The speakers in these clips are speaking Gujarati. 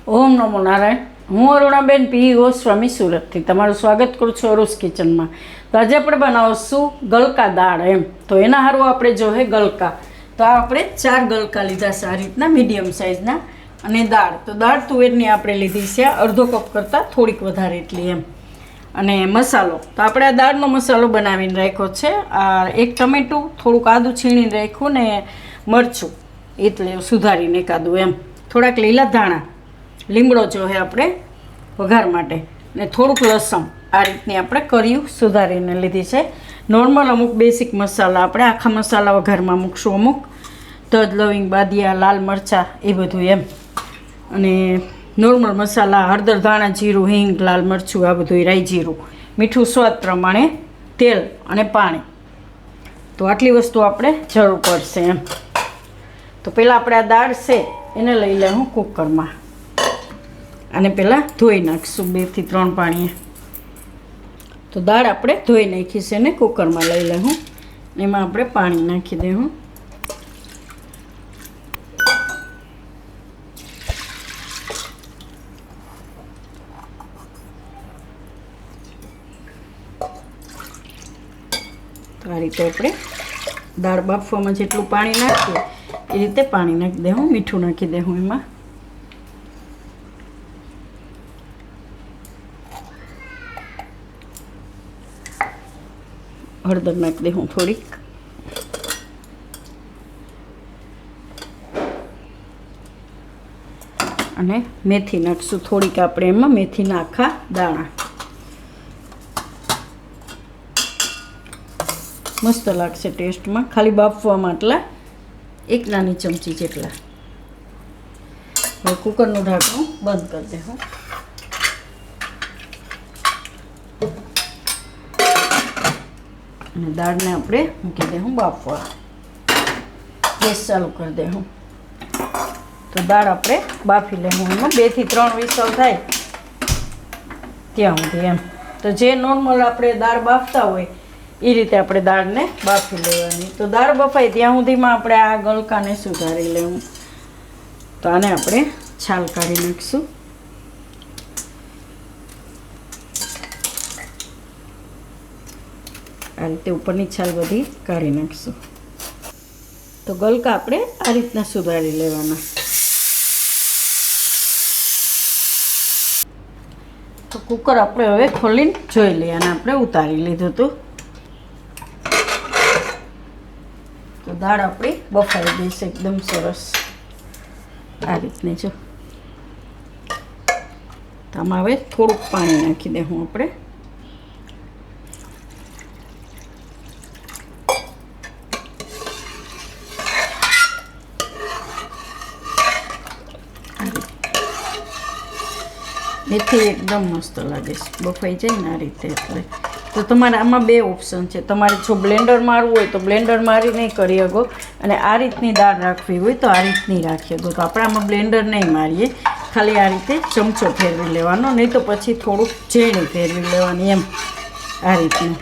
ઓમ નમો નારાયણ. હું અરુણાબેન પી ગોસ્વામી સુરતથી તમારું સ્વાગત કરું છું અરુસ કિચનમાં. તો આજે આપણે બનાવશું ગલકા દાળ એમ. તો એના સારું આપણે જો હે ગલકા. તો આપણે 4 ગલકા લીધા છે આ રીતના મીડિયમ સાઇઝના. અને દાળ તો દાળ તુવેરની આપણે લીધી છે અડધો કપ કરતાં થોડીક વધારે એટલી એમ. અને મસાલો તો આપણે આ દાળનો મસાલો બનાવીને રાખ્યો છે. આ એક ટમેટું, થોડુંક આદું છીણીને રાખ્યું ને મરચું એટલે સુધારીને એકાદું એમ. થોડાક લીલા ધાણા, લીમડો જો હે આપણે વઘાર માટે, ને થોડુંક લસણ. આ રીતની આપણે કર્યું સુધારીને લીધી છે. નોર્મલ અમુક બેસિક મસાલા આપણે આખા મસાલા વઘારમાં મૂકશું, અમુક તજ, લવિંગ, બાદિયા, લાલ મરચાં એ બધું એમ. અને નોર્મલ મસાલા હળદર, ધાણા, જીરું, હિંગ, લાલ મરચું, આ બધું રાઈ જીરું, મીઠું સ્વાદ પ્રમાણે, તેલ અને પાણી. તો આટલી વસ્તુ આપણે જરૂર પડશે એમ. તો પહેલાં આપણે આ દાળ છે એને લઈ લઉં હું કુકરમાં. અને પહેલાં ધોઈ નાખીશું 2 થી 3 પાણીએ. તો દાળ આપણે ધોઈ નાખી છે ને કુકરમાં લઈ લઉં. એમાં આપણે પાણી નાખી દઉં. તો આ રીતે આપણે દાળ બાફવામાં જેટલું પાણી નાખીએ એ રીતે પાણી નાખી દઉં. મીઠું નાખી દઉં એમાં. હળદર નાખી દઉં થોડીક. અને મેથી નાખીશું થોડીક આપણે એમાં, મેથીના આખા દાણા. મસ્ત લાગશે ટેસ્ટમાં. ખાલી બાફવામાં આટલા 1 નાની ચમચી જેટલા. હવે કુકરનું ઢાંકણું બંધ કરી દઉં. અને દાળને આપણે મૂકી દઉં બાફવા. ગેસ ચાલુ કરી દઉં. તો દાળ આપણે બાફી લેવું. એમાં 2 થી 3 વિસલ થાય ત્યાં સુધી એમ. તો જે નોર્મલ આપણે દાળ બાફતા હોય એ રીતે આપણે દાળને બાફી લેવાની. તો દાળ બફાય ત્યાં સુધીમાં આપણે આ ગલકાને સુધારી લેવું. તો આને આપણે છાલ કાઢી નાખીશું. આ રીતે ઉપરની છાલ બધી કાઢી નાખીશું. તો ગલકા આપણે આ રીતના સુધારી લેવાના. તો કુકર આપણે હવે ખોલીને જોઈ લઈએ. અને આપણે ઉતારી લીધું હતું. તો દાળ આપણી બફાઈ ગઈ છે એકદમ સરસ આ રીતની. જો તો આમાં હવે થોડુંક પાણી નાખી દઉં આપણે. મેથી એકદમ મસ્ત લાગે છે બફાઈ જાય ને આ રીતે. એટલે તો તમારે આમાં 2 ઓપ્શન છે. તમારે જો બ્લેન્ડર મારવું હોય તો બ્લેન્ડર મારી નહીં કરી શકો, અને આ રીતની દાળ રાખવી હોય તો આ રીતની રાખી શકો. તો આપણે આમાં બ્લેન્ડર નહીં મારીએ, ખાલી આ રીતે ચમચો ફેરવી લેવાનો, નહીં તો પછી થોડુંક ઝેણી ફેરવી લેવાની એમ. આ રીતનું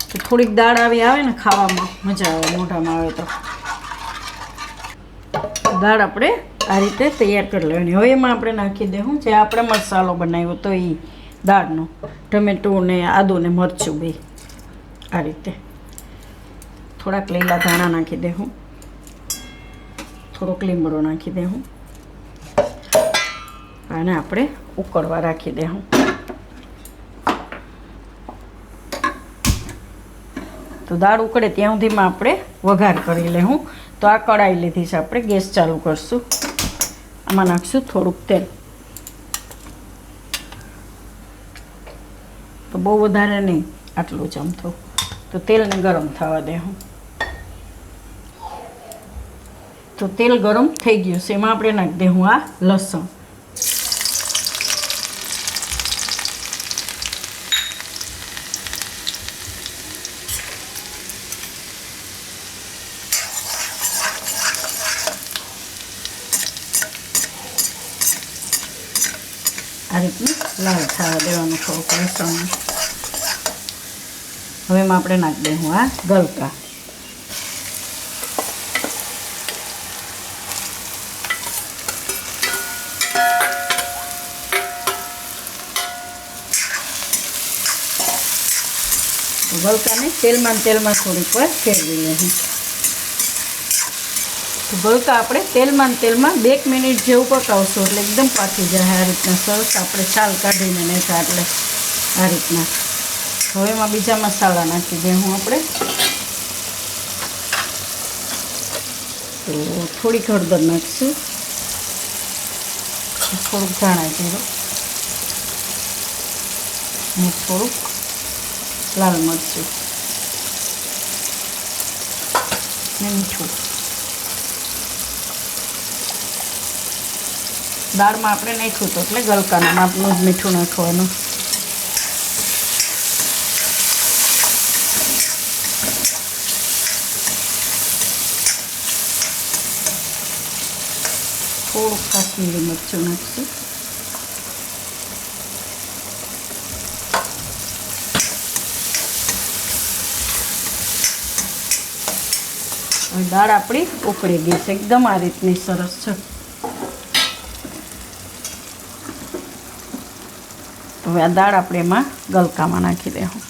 તો થોડીક દાળ આવી આવે ને ખાવામાં મજા આવે, મોઢામાં આવે. તો દાળ આપણે આ રીતે તૈયાર કરી લેવાની. હવે એમાં આપણે નાખી દઉં જે આપણે મસાલો બનાવ્યો તો એ દાળનો, ટમેટું ને આદું ને મરચું બે. આ રીતે થોડાક લીલા ધાણા નાખી દઉં, થોડોક લીમડો નાખી દઉં. અને આપણે ઉકળવા રાખી દઉં. તો દાળ ઉકળે ત્યાં સુધીમાં આપણે વઘાર કરી લેવું. તો આ કઢાઈ લીધી છે આપણે. ગેસ ચાલુ કરશું. આમાં નાખશું થોડુંક તેલ. તો બહુ વધારે નહીં, આટલું ચમચો. તો તેલને ગરમ થવા દેવું. તો તેલ ગરમ થઈ ગયું છે. એમાં આપણે નાખી દઉં આ લસણ. આ રીતનું લાલ થવા દેવાનું થોડુંક લસણ. હવે એમાં આપણે નાખી દઉં આ ગલકા. ગલકાને તેલમાં થોડીક વાર ફેરવી લઈએ. તો ગલકા આપણે તેલમાં 2 મિનિટ જેવું પકાવશું એટલે એકદમ પાકી જાય. આ રીતના સરસ આપણે છાલ કાઢીને નાખ્યા એટલે આ રીતના. હવે એમાં બીજા મસાલા નાખી દઈએ આપણે. તો થોડીક હળદર નાખીશું, થોડુંક ધાણા જીરું અને થોડુંક લાલ મરચું ને મીઠું. દાળમાં આપણે નાખ્યું હતું એટલે ગલકાના માપનું જ મીઠું નાખવાનું. થોડુંક કાશ્મીરી મરચું નાખીશું. હવે દાળ આપણી ઉકળી ગઈ છે એકદમ આ રીતની સરસ છે. હવે આ દાળ આપણે એમાં ગલકામાં નાખી દઈશું.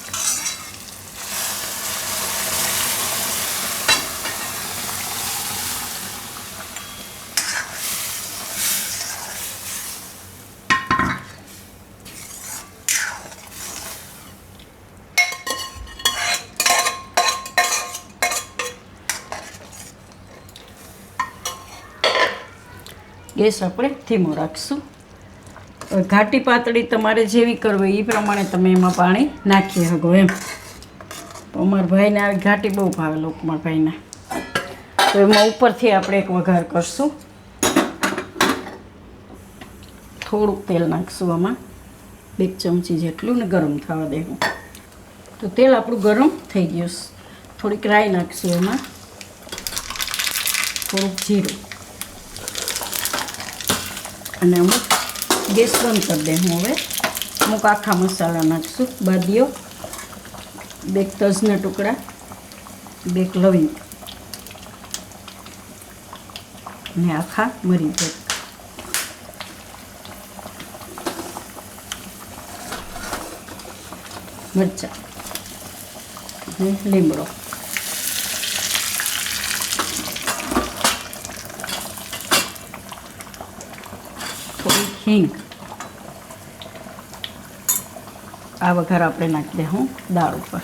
ગેસ આપણે ધીમો રાખશું. ઘાટી પાતળી તમારે જેવી કરવી એ પ્રમાણે તમે એમાં પાણી નાખી શકો એમ. તો અમારા ભાઈને આવી ઘાટી બહુ ભાવે લોકમાર ભાઈને. તો એમાં ઉપરથી આપણે એક વઘાર કરશું. થોડુંક તેલ નાખશું આમાં 2 ચમચી જેટલું ને ગરમ થવા દેવું. તો તેલ આપણું ગરમ થઈ ગયું. થોડીક રાઈ નાખશું એમાં, થોડુંક જીરું અને અમુક ગેસ બંધ કરી દઉં. હવે અમુક આખા મસાલા નાખશું. બાદીઓ, 2 તજના ટુકડા, 2 લવિંગ અને આખા મરી ભેગ. મરચાં અને લીમડો. થોડી હિંગ. આ વઘાર આપણે નાખી દઉં દાળ ઉપર.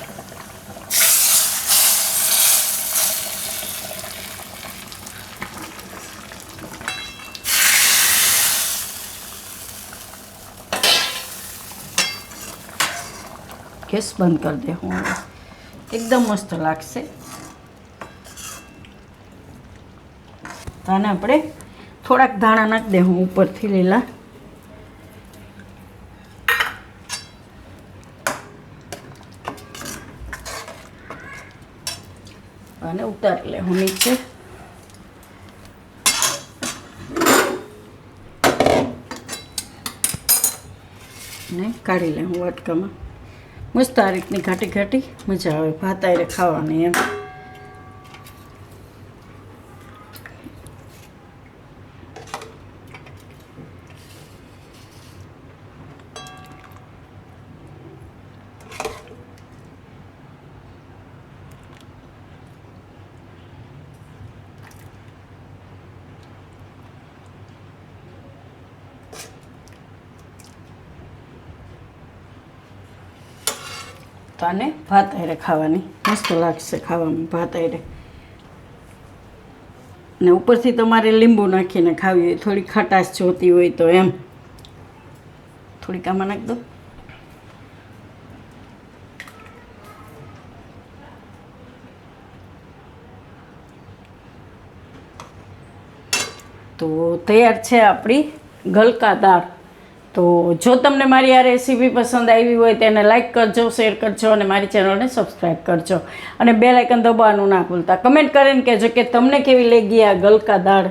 ગેસ બંધ કરી દઉં. હવે એકદમ મસ્ત લાગશે. તો આને આપણે થોડાક ધાણા નાખી દઉં ઉપરથી લીલા. અને ઉતારી લેવું નીચે. ને કાઢી લેવું વાટકામાં. મસ્ત આ રીતની ઘાટી ઘાટી મજા આવે ભાત આરે ખાવાની એમ. તો આને ભાત આરે ખાવાની મસ્ત લાગશે ખાવામાં ભાત આરે. ને ઉપરથી તમારે લીંબુ નાખીને ખાવી હોય, થોડી ખટાશ જોતી હોય તો એમ થોડીક આમાં નાખી દો. તો તૈયાર છે આપણી ગલકા દાળ. તો જો તમને મારી આ રેસીપી પસંદ આવી હોય તેને લાઇક કરજો, શેર કરજો અને મારી ચેનલને સબસ્ક્રાઈબ કરજો અને બેલ આઇકન દબાવવાનું ના ભૂલતા. કમેન્ટ કરીને કહેજો કે તમને કેવી લાગી આ ગલકા દાળ.